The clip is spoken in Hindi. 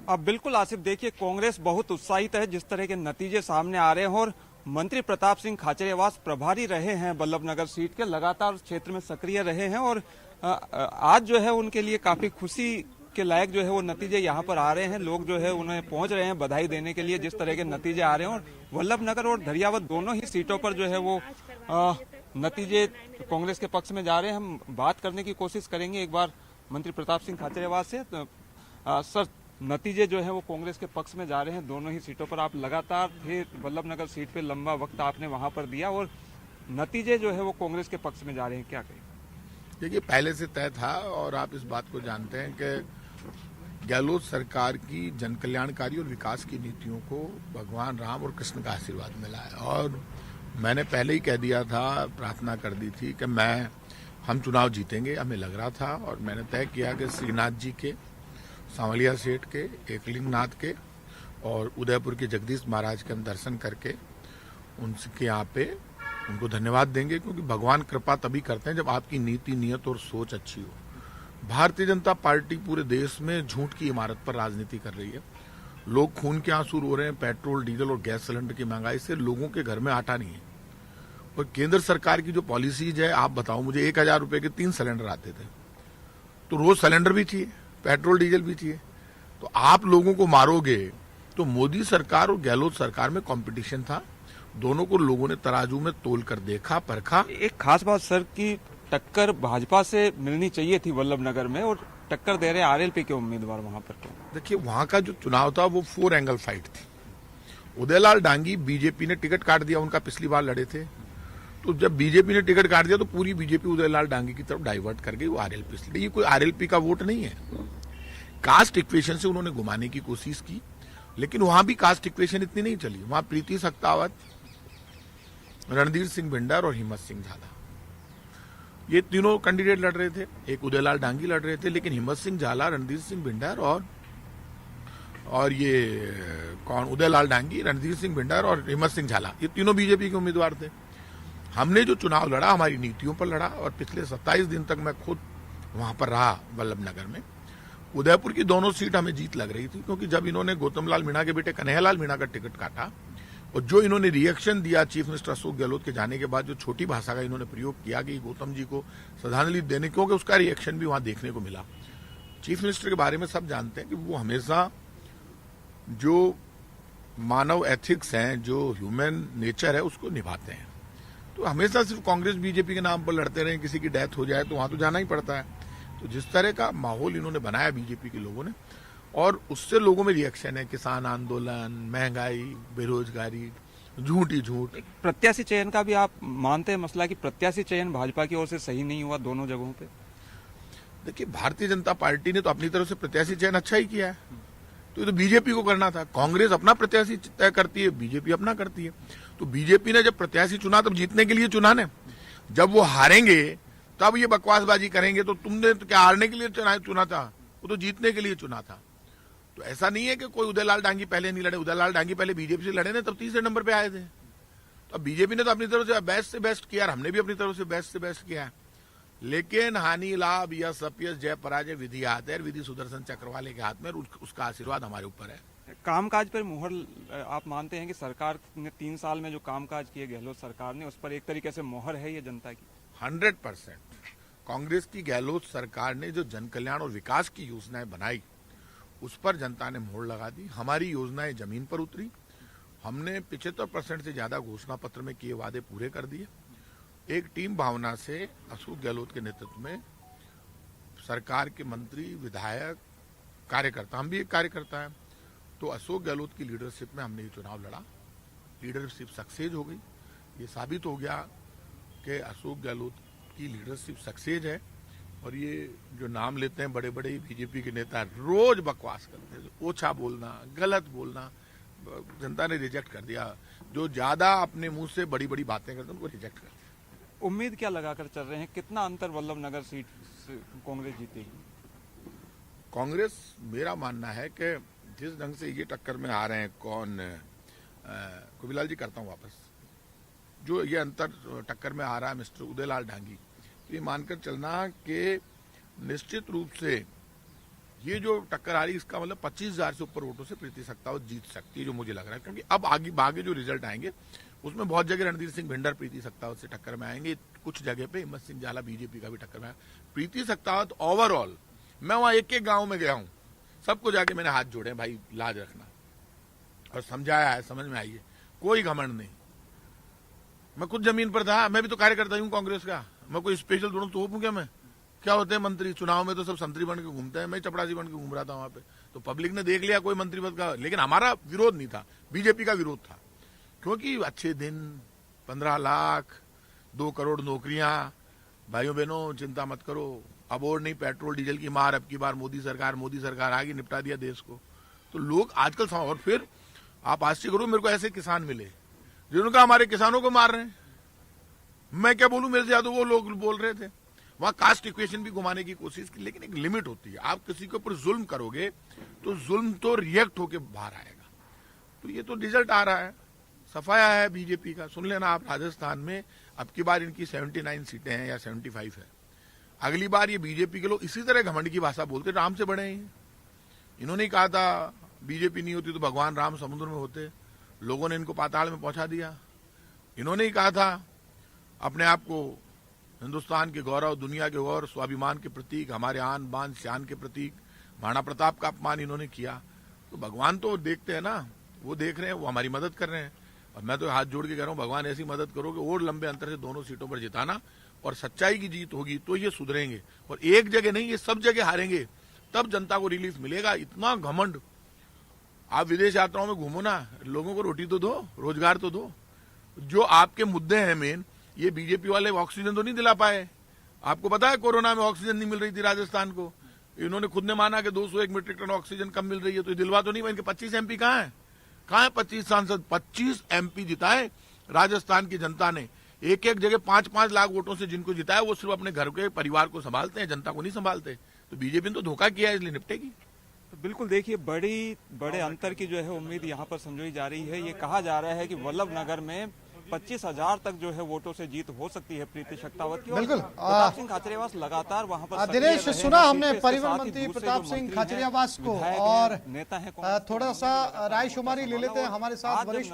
अब बिल्कुल आसिफ, देखिए कांग्रेस बहुत उत्साहित है जिस तरह के नतीजे सामने आ रहे हैं और मंत्री प्रताप सिंह खाचरियावास प्रभारी रहे हैं बल्लभनगर सीट के, लगातार क्षेत्र में सक्रिय रहे हैं और आज जो है उनके लिए काफी खुशी के लायक जो है वो नतीजे यहाँ पर आ रहे हैं। लोग जो है उन्हें पहुंच रहे हैं बधाई देने के लिए जिस तरह के नतीजे आ रहे हैं और वल्लभनगर और धरियावत दोनों ही सीटों पर जो है वो नतीजे कांग्रेस के पक्ष में जा रहे हैं। हम बात करने की कोशिश करेंगे एक बार मंत्री प्रताप सिंह खाचरियावास से। सर, नतीजे जो है वो कांग्रेस के पक्ष में जा रहे हैं दोनों ही सीटों पर। आप लगातार थे वल्लभनगर सीट पे, लंबा वक्त आपने वहां पर दिया और नतीजे जो है वो कांग्रेस के पक्ष में जा रहे हैं, क्या कहें? देखिए, पहले से तय था और आप इस बात को जानते हैं कि गहलोत सरकार की जन कल्याणकारी और विकास की नीतियों को भगवान राम और कृष्ण का आशीर्वाद मिला है। और मैंने पहले ही कह दिया था, प्रार्थना कर दी थी कि हम चुनाव जीतेंगे, हमें लग रहा था। और मैंने तय किया कि श्रीनाथ जी के, सांवलिया सेठ के, एकलिंगनाथ के और उदयपुर के जगदीश महाराज के हम दर्शन करके उनके यहाँ पे उनको धन्यवाद देंगे, क्योंकि भगवान कृपा तभी करते हैं जब आपकी नीति, नियत और सोच अच्छी हो। भारतीय जनता पार्टी पूरे देश में झूठ की इमारत पर राजनीति कर रही है। लोग खून के आंसू रो रहे हैं। पेट्रोल, डीजल और गैस सिलेंडर की महंगाई से लोगों के घर में आटा नहीं है। और केंद्र सरकार की जो पॉलिसीज है, आप बताओ मुझे, 1000 रुपए के 3 सिलेंडर आते थे, तो रोज सिलेंडर भी चाहिए, पेट्रोल डीजल भी चाहिए। तो आप लोगों को मारोगे। तो मोदी सरकार और गहलोत सरकार में कंपटीशन था, दोनों को लोगों ने तराजू में तोल कर देखा, परखा। एक खास बात सर की टक्कर भाजपा से मिलनी चाहिए थी वल्लभनगर में और टक्कर दे रहे आरएलपी के उम्मीदवार वहां पर। देखिए, वहां का जो चुनाव था वो 4 एंगल फाइट थी। उदयलाल डांगी, बीजेपी ने टिकट काट दिया उनका, पिछली बार लड़े थे। तो जब बीजेपी ने टिकट काट दिया तो पूरी बीजेपी उदयलाल डांगी की तरफ डाइवर्ट कर गई, वो आरएलपी से। ये कोई आरएलपी का वोट नहीं है। कास्ट इक्वेशन से उन्होंने घुमाने की कोशिश की, लेकिन वहां भी कास्ट इक्वेशन इतनी नहीं चली। वहां प्रीति सख्तावत, रणधीर सिंह भिंडर और हिम्मत सिंह झाला, ये तीनों कैंडिडेट लड़ रहे थे। एक उदयलाल डांगी लड़ रहे थे, लेकिन हिम्मत सिंह झाला, रणधीर सिंह भिंडर और ये कौन, उदयलाल डांगी, रणधीर सिंह भिंडर और हिम्मत सिंह झाला, ये तीनों बीजेपी के उम्मीदवार थे। हमने जो चुनाव लड़ा हमारी नीतियों पर लड़ा और पिछले 27 दिन तक मैं खुद वहां पर रहा वल्लभनगर में। उदयपुर की दोनों सीट हमें जीत लग रही थी, क्योंकि जब इन्होंने गौतम लाल मीणा के बेटे कन्हैयालाल मीणा का टिकट काटा और जो इन्होंने रिएक्शन दिया चीफ मिनिस्टर अशोक गहलोत के जाने के बाद, जो छोटी भाषा का इन्होंने प्रयोग किया कि गौतम जी को श्रद्धांजलि देने, क्योंकि उसका रिएक्शन भी वहां देखने को मिला। चीफ मिनिस्टर के बारे में सब जानते हैं कि वो हमेशा जो मानव एथिक्स हैं, जो ह्यूमन नेचर है, उसको निभाते हैं। तो हमेशा सिर्फ कांग्रेस बीजेपी के नाम पर लड़ते रहे, किसी की डेथ हो जाए तो वहां तो जाना ही पड़ता है। तो जिस तरह का माहौल इन्होंने बनाया बीजेपी के लोगों ने, और उससे लोगों में रिएक्शन है, किसान आंदोलन, महंगाई, बेरोजगारी, झूठ ही झूठ। प्रत्याशी चयन का भी आप मानते हैं मसला कि प्रत्याशी चयन भाजपा की ओर से सही नहीं हुआ दोनों जगहों पे? देखिए, भारतीय जनता पार्टी ने तो अपनी तरफ से प्रत्याशी चयन अच्छा ही किया है। तो ये तो बीजेपी को करना था। कांग्रेस अपना प्रत्याशी तय करती है, बीजेपी अपना करती है। तो बीजेपी ने जब प्रत्याशी चुना तब जीतने के लिए चुना ने। जब वो हारेंगे तब ये बकवासबाजी करेंगे। तो तुमने तो क्या हारने के लिए चुना था? वो तो जीतने के लिए चुना था। तो ऐसा नहीं है कि कोई उदयलाल डांगी पहले नहीं लड़े। उदयलाल डांगी पहले बीजेपी से लड़े ने, तब तीसरे नंबर पे आए थे। तो अब बीजेपी ने तो अपनी तरफ से बेस्ट किया, हमने भी अपनी तरफ से बेस्ट किया। लेकिन हानि लाभ या सपयस जय पराजय विधि हाथ है, विधि सुदर्शन चक्र वाले के हाथ में, उसका आशीर्वाद हमारे ऊपर है। कामकाज पर मुहर आप मानते हैं कि सरकार ने 3 साल में जो कामकाज किए गहलोत सरकार ने, उस पर एक तरीके से मोहर है ये जनता की? 100% कांग्रेस की गहलोत सरकार ने जो जन कल्याण और विकास की योजनाएं बनाई, उस पर जनता ने मोहर लगा दी। हमारी योजनाएं जमीन पर उतरी। हमने 75% से ज्यादा घोषणा पत्र में किए वादे पूरे कर दिए। एक टीम भावना से अशोक गहलोत के नेतृत्व में सरकार के मंत्री, विधायक, कार्यकर्ता, हम भी एक कार्यकर्ता है, तो अशोक गहलोत की लीडरशिप में हमने ये चुनाव लड़ा। लीडरशिप सक्सेस हो गई। ये साबित हो गया कि अशोक गहलोत की लीडरशिप सक्सेस है। और ये जो नाम लेते हैं बड़े बड़े बीजेपी के नेता, रोज बकवास करते हैं, ओछा बोलना, गलत बोलना, जनता ने रिजेक्ट कर दिया। जो ज्यादा अपने मुंह से बड़ी बड़ी बातें करते हैं उनको रिजेक्ट कर दिया। उम्मीद क्या लगाकर चल रहे हैं, कितना अंतर वल्लभनगर सीट से कांग्रेस जीतेगी? कांग्रेस, मेरा मानना है कि जिस ढंग से ये टक्कर में आ रहे हैं, कौन, कुबिलाल जी करता हूं वापस, जो ये अंतर टक्कर में आ रहा है मिस्टर उदयलाल डांगी, तो ये मानकर चलना कि निश्चित रूप से ये जो टक्कर आ रही है इसका मतलब 25,000 से ऊपर वोटों से प्रीति सक्तावत जीत सकती है, जो मुझे लग रहा है। क्योंकि अब आगे जो रिजल्ट आएंगे उसमें बहुत जगह रणधीर सिंह भिंडर प्रीति सक्तावत से टक्कर में आएंगे, कुछ जगह पे हिम्मत सिंह झाला बीजेपी का भी टक्कर में आएगा। प्रीति सक्तावत ओवरऑल, मैं वहां एक एक गांव में गया हूं, सबको जाके मैंने हाथ जोड़े, भाई लाज रखना, और समझाया है, समझ में आई है, कोई घमंड नहीं। मैं खुद जमीन पर था, मैं भी तो कार्यकर्ता हूं कांग्रेस का, मैं कोई स्पेशल दोनों तो हूं क्या? मैं क्या होते हैं मंत्री, चुनाव में तो सब संतरी बन के घूमते हैं, मैं चपरासी बन के घूम रहा था वहां पे, तो पब्लिक ने देख लिया कोई मंत्री पद का। लेकिन हमारा विरोध नहीं था, बीजेपी का विरोध था, क्योंकि अच्छे दिन, 15 लाख, 2 करोड़ नौकरियां, भाइयों बहनों चिंता मत करो, अब और नहीं पेट्रोल डीजल की मार, अब की बार मोदी सरकार आ गई, निपटा दिया देश को। तो लोग आजकल, और फिर आप आश्चर्य करो, मेरे को ऐसे किसान मिले जिन्होंने कहा हमारे किसानों को मार रहे हैं। मैं क्या बोलूं, मेरे से ज्यादा वो लोग बोल रहे थे। वहां कास्ट इक्वेशन भी घुमाने की कोशिश की, लेकिन एक लिमिट होती है। आप किसी के ऊपर जुल्म करोगे तो जुल्म तो रिएक्ट होके बाहर आएगा। तो ये तो रिजल्ट आ रहा है, सफाया है बीजेपी का। सुन लेना आप, राजस्थान में अब की बार इनकी 79 सीटें हैं या 75 है। अगली बार ये बीजेपी के लोग इसी तरह घमंड की भाषा बोलते, राम से बड़े हैं। इन्होंने कहा था बीजेपी नहीं होती तो भगवान राम समुद्र में होते, लोगों ने इनको पाताल में पहुंचा दिया। इन्होंने ही कहा था अपने आप को हिंदुस्तान के गौरव, दुनिया के गौरव, स्वाभिमान के प्रतीक, हमारे आन बान शान के प्रतीक, महाराणा प्रताप का अपमान इन्होंने किया। तो भगवान तो देखते हैं ना, वो देख रहे हैं, वो हमारी मदद कर रहे हैं। और मैं तो हाथ जोड़ के कह रहा हूं, भगवान ऐसी मदद करो कि और लंबे अंतर से दोनों सीटों पर जिताना, और सच्चाई की जीत होगी तो ये सुधरेंगे। और एक जगह नहीं, ये सब जगह हारेंगे, तब जनता को रिलीफ मिलेगा। इतना घमंड, आप विदेश यात्राओं में घूमो ना, लोगों को रोटी तो दो, रोजगार तो दो। जो आपके मुद्दे हैं मेन, ये बीजेपी वाले ऑक्सीजन तो नहीं दिला पाए। आपको पता है कोरोना में ऑक्सीजन नहीं मिल रही थी राजस्थान को, इन्होंने खुद ने माना कि 201 मीट्रिक टन ऑक्सीजन कम मिल रही है, तो ये दिलवा तो नहीं। इनके 25 एमपी कहाँ है? 25 सांसद, 25 एमपी जिताए राजस्थान की जनता ने। एक एक जगह 5-5 लाख वोटों से जिनको जिताया, वो सिर्फ अपने घर के परिवार को संभालते हैं, जनता को नहीं संभालते। तो बीजेपी ने तो धोखा किया है, इसलिए निपटेगी। तो बिल्कुल देखिए, बड़े अंतर की जो है उम्मीद यहाँ पर समझी जा रही है। ये कहा जा रहा है कि वल्लभनगर में 25,000 तक जो है वोटों से जीत हो सकती है प्रीति सक्तावत की। बिल्कुल, प्रताप सिंह खाचरियावास लगातार वहां पर दिनेश, सुना हमने परिवहन मंत्री प्रताप सिंह खाचरियावास को, और नेता है थोड़ा सा रायशुमारी ले लेते हैं हमारे साथ वरिष्ठ